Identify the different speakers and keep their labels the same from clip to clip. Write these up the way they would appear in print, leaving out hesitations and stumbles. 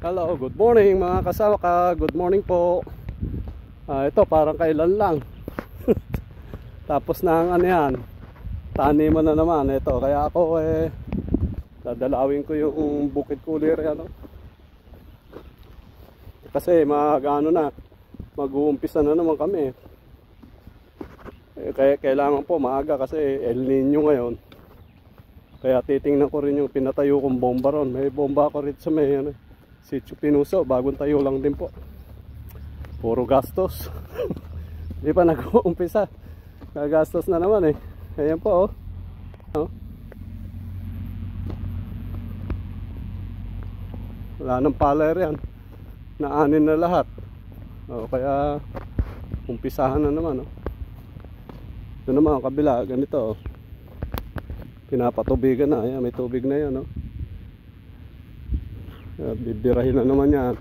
Speaker 1: Hello, good morning mga kasama ka. Good morning po. Ito parang kailan lang. Tapos na ang ano yan, taniman na naman ito. Kaya ako dadalawin ko yung bukid cooler ano. Kasi mag-uumpisa na naman kami. Kaya kailangan po maaga kasi El Nino ngayon. Kaya titingnan ko rin yung pinatayo kong bomba ron. May bomba ako rin sa may Sitio Pinuso, bagong tayo lang din po. Puro gastos. Di pa nag-uumpisa. Gagastos na naman eh. Ayan po oh. Wala nang paler yan. Naanin na lahat. Kaya umpisahan na naman Ito naman ang kabila, ganito pinapatubigan na. Ayan, may tubig na yan bibirahin na naman yan.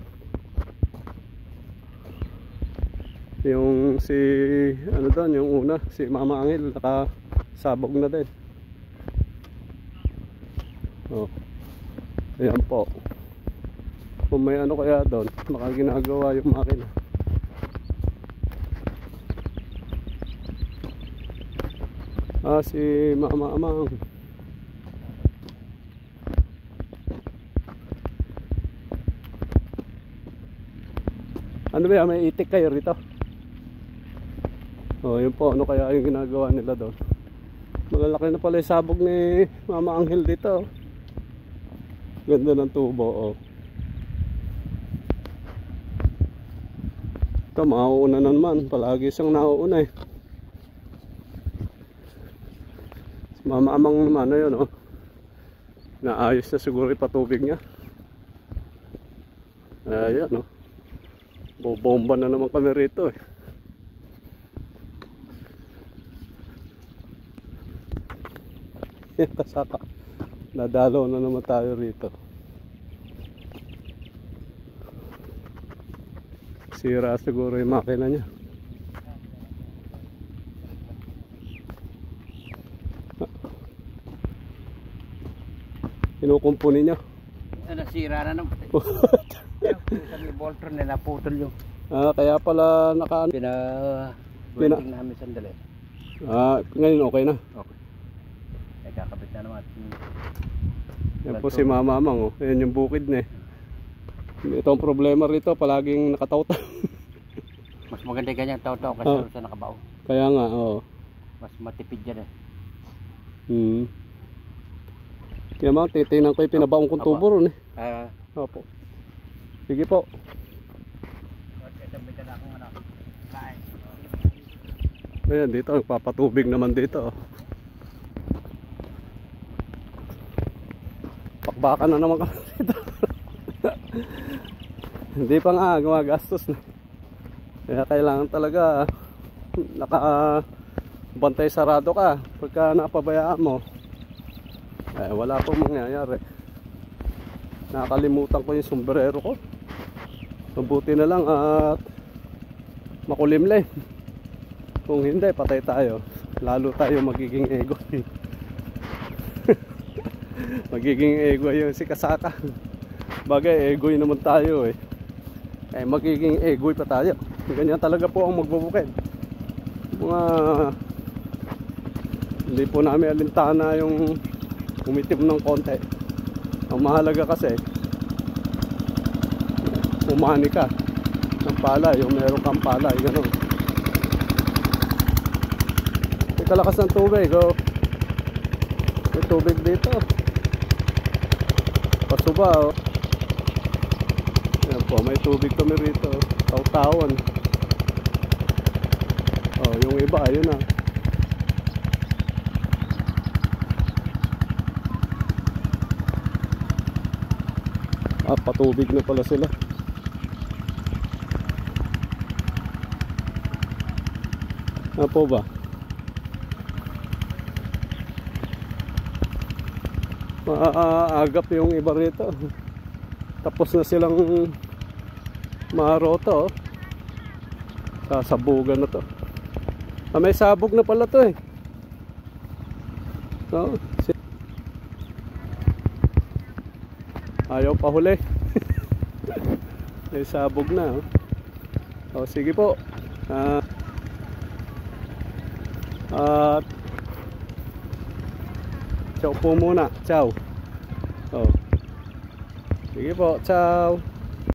Speaker 1: Yung si ano doon, yung una, si Mama Angel nakasabog na din. Ayan po. Kung may ano kaya doon, baka ginagawa yung makina. Si Mama Amang. Ano ba yan? May itik kayo rito? Yun po. Ano kaya yung ginagawa nila doon? Malalaki na pala yung sabog ni Mama Angel dito. Ganda ng tubo Ito mauuna na naman. Palagi siyang nauuna Si Mama Amang naman yun naayos na siguro ipatubig niya. Ayan bobomba na naman kami rito Kasaka. Nadalaw na naman tayo rito. Sira siguro yung makina niya. Kinukumpuni niya.
Speaker 2: Nasira na naman. Sa Voltron na naputol yung
Speaker 1: kaya pala
Speaker 2: pina-welding namin sandali.
Speaker 1: Ngayon okay na?
Speaker 2: Okay. Kakabit na naman.
Speaker 1: Yan po si Mama Amang Yan yung bukid na Ito ang problema rito, palaging nakataw-taw.
Speaker 2: Mas maganda ganyan taw-taw kasi sa nakabao.
Speaker 1: Kaya nga
Speaker 2: Mas matipid yan
Speaker 1: Kaya mga titingnan ko yung pinabaong kong tubo ron Opo. Sige po. Ayan dito, nagpapatubig naman dito Pakbakan na naman kami dito. Hindi pa nga, gumagastos na. Kaya kailangan talaga nakabantay sarado ka. Pagka napabayaan mo wala pong mangyayari. Nakalimutan ko yung sombrero ko. Mabuti na lang at makulimlim. Kung hindi, patay tayo. Lalo tayo magiging ego. Magiging ego yung si Kasaka. Bagay, egoy naman tayo magiging egoy pa tayo. Ganyan talaga po ang magbubukid. Hindi po namin alintana yung umitim ng konti. Ang mahalaga kasi umani ka ng palay, yung meron kang palay, gano'n. May kalakas ng tubig may tubig dito pasuba Ayan po, may tubig kami rito. Taw-tawan yung iba, ayun na patubig na pala sila. Po ba? Maagap yung iba rito. Tapos na silang maroto sasabugan na to. May sabog na pala to Ayaw pa huli. May sabog na. Oh. O sige po. At ciao po muna. Ciao. Oh. Sige po, ciao.